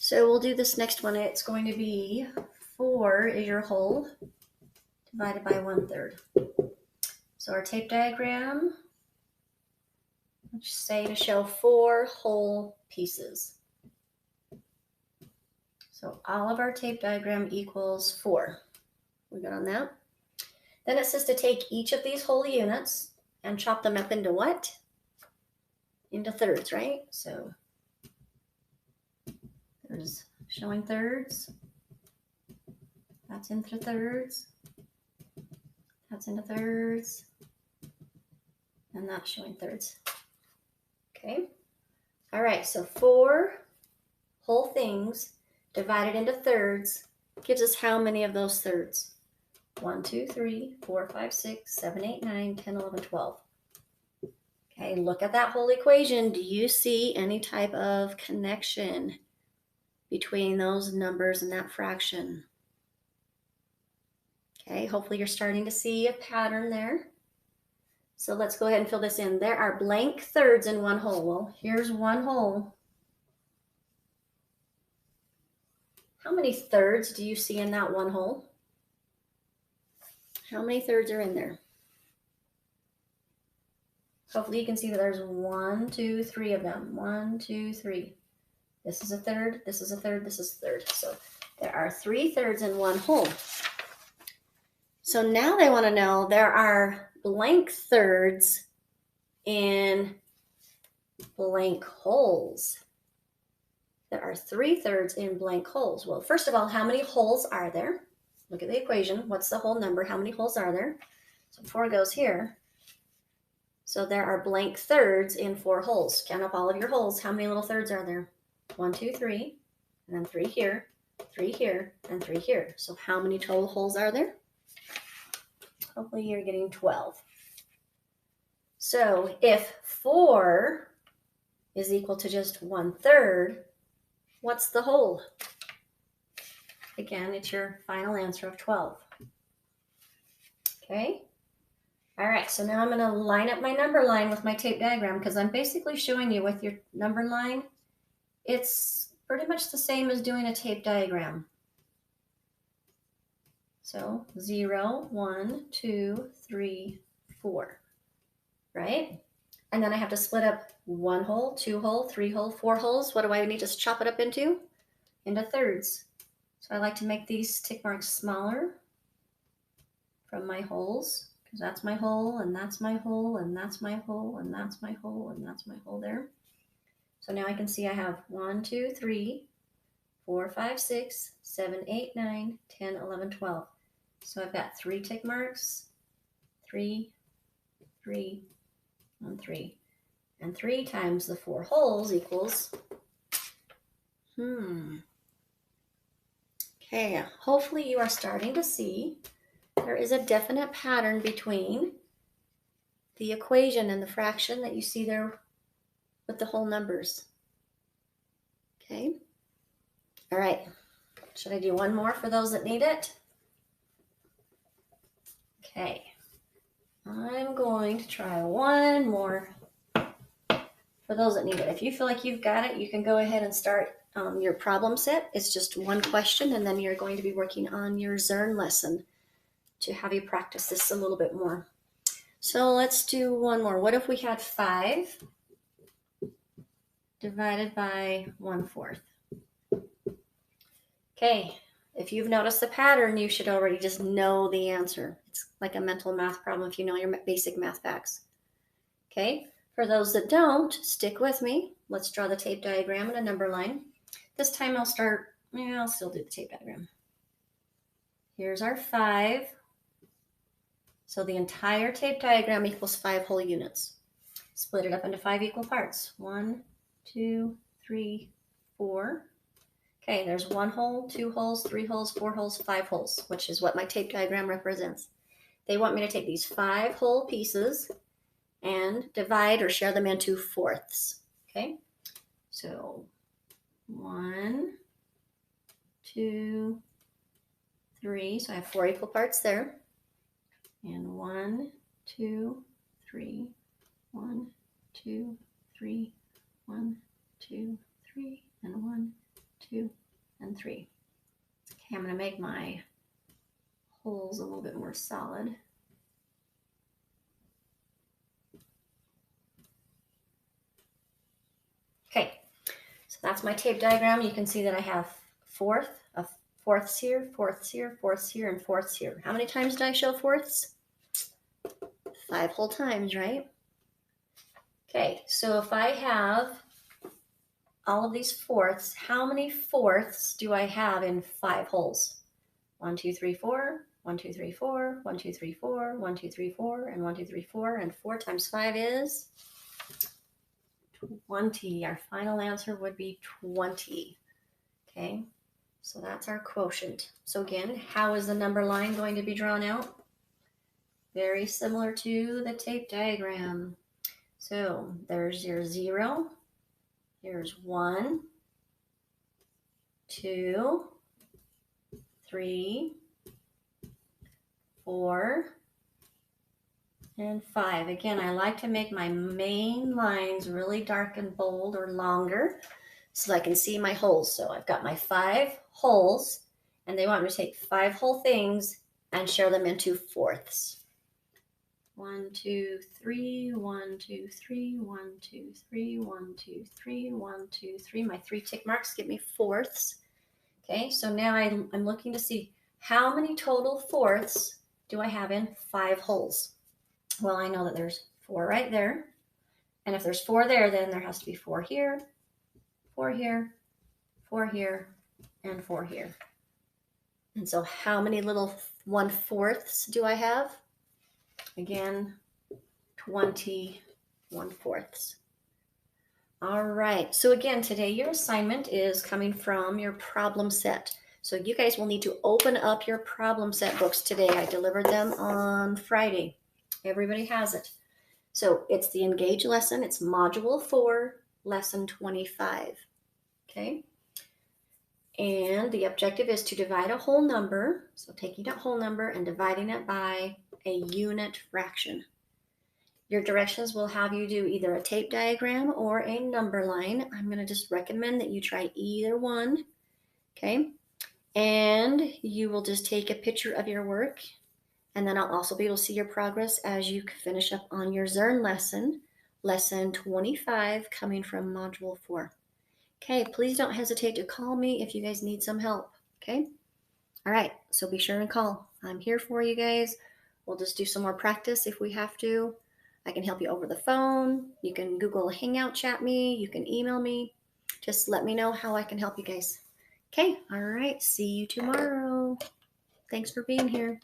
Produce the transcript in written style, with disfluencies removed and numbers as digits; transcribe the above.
So we'll do this next one. It's going to be 4 is your whole divided by 1/3. So our tape diagram, let's say to show 4 whole pieces. So all of our tape diagram equals 4. We good on that? Then it says to take each of these whole units and chop them up into what? Into thirds, right? So there's showing thirds. That's into thirds. That's into thirds. And that's showing thirds. Okay. All right, so 4 whole things divided into thirds gives us how many of those thirds? 1, 2, 3, 4, 5, 6, 7, 8, 9, 10, 11, 12. Okay, look at that whole equation. Do you see any type of connection between those numbers and that fraction? Okay, hopefully you're starting to see a pattern there. So let's go ahead and fill this in. There are blank thirds in one whole. Well, here's one whole. How many thirds do you see in that one whole? How many thirds are in there? Hopefully you can see that there's 1, 2, 3 of them. 1, 2, 3. This is a third, this is a third, this is a third. So there are 3 thirds in one whole. So now they want to know there are blank thirds in blank holes. There are 3 thirds in blank holes. Well, first of all, how many holes are there? Look at the equation. What's the whole number? How many holes are there? So 4 goes here. So there are blank thirds in 4 holes. Count up all of your holes. How many little thirds are there? 1, 2, 3, and then 3 here, 3 here, and 3 here. So how many total holes are there? Hopefully you're getting 12. So if 4 is equal to just 1/3, what's the whole? Again, it's your final answer of 12. Okay? All right, so now I'm going to line up my number line with my tape diagram because I'm basically showing you with your number line, it's pretty much the same as doing a tape diagram. So 0, 1, 2, 3, 4, right? And then I have to split up 1 hole, 2 hole, 3 hole, 4 holes. What do I need to chop it up into? Into thirds. So I like to make these tick marks smaller from my holes because that's my hole and that's my hole and that's my hole and that's my hole and that's my hole there. So now I can see I have 1, 2, 3, 4, 5, 6, 7, 8, 9, 10, 11, 12. So I've got 3 tick marks, 3, 3, and 3. And 3 times the 4 holes equals, Okay, hopefully you are starting to see there is a definite pattern between the equation and the fraction that you see there with the whole numbers. Okay, all right. Should I do one more for those that need it? Okay, I'm going to try one more for those that need it. If you feel like you've got it, you can go ahead and start your problem set. It's just one question, and then you're going to be working on your Zern lesson to have you practice this a little bit more. So let's do one more. What if we had 5 divided by 1/4? Okay, if you've noticed the pattern, you should already just know the answer. It's like a mental math problem if you know your basic math facts. Okay, for those that don't, stick with me. Let's draw the tape diagram and a number line. This time I'll still do the tape diagram. Here's our 5. So the entire tape diagram equals 5 whole units. Split it up into 5 equal parts. 1, 2, 3, 4. Okay, there's 1 hole, 2 holes, 3 holes, 4 holes, 5 holes, which is what my tape diagram represents. They want me to take these 5 whole pieces and divide or share them into fourths. Okay, so 1, 2, 3. So I have 4 equal parts there. And 1, 2, 3, 1, 2, 3, 1, 2, 3, and 1, 2, and 3. Okay, I'm going to make my holes a little bit more solid. Okay, so that's my tape diagram. You can see that I have fourths here, fourths here, fourths here, and fourths here. How many times did I show fourths? 5 whole times, right? Okay, so if I have all of these fourths, how many fourths do I have in 5 holes? 1, 2, 3, 4, 1, 2, 3, 4, 1, 2, 3, 4, 1, 2, 3, 4, and 1, 2, 3, 4, and 4 times 5 is 20. Our final answer would be 20. Okay, so that's our quotient. So again, how is the number line going to be drawn out? Very similar to the tape diagram. So there's your 0, here's 1, 2, 3, 4, and 5. Again, I like to make my main lines really dark and bold or longer so I can see my holes. So I've got my 5 holes, and they want me to take 5 whole things and share them into fourths. 1, 2, 3, 1, 2, 3, 1, 2, 3, 1, 2, 3, 1, 2, 3. My 3 tick marks give me fourths. Okay, so now I'm looking to see how many total fourths do I have in 5 holes. Well, I know that there's 4 right there. And if there's 4 there, then there has to be 4 here, 4 here, 4 here, and 4 here. And so how many little 1/4ths do I have? Again, 20 1/4ths. All right, so again, today your assignment is coming from your problem set. So you guys will need to open up your problem set books today. I delivered them on Friday. Everybody has it. So it's the Engage lesson. It's Module 4, Lesson 25. Okay? And the objective is to divide a whole number. So taking that whole number and dividing it by a unit fraction. Your directions will have you do either a tape diagram or a number line. I'm going to just recommend that you try either one. Okay? And you will just take a picture of your work. And then I'll also be able to see your progress as you finish up on your Zern lesson, lesson 25, coming from Module 4. Okay, please don't hesitate to call me if you guys need some help, okay? All right, so be sure and call. I'm here for you guys. We'll just do some more practice if we have to. I can help you over the phone. You can Google Hangout chat me. You can email me. Just let me know how I can help you guys. Okay, all right, see you tomorrow. Thanks for being here.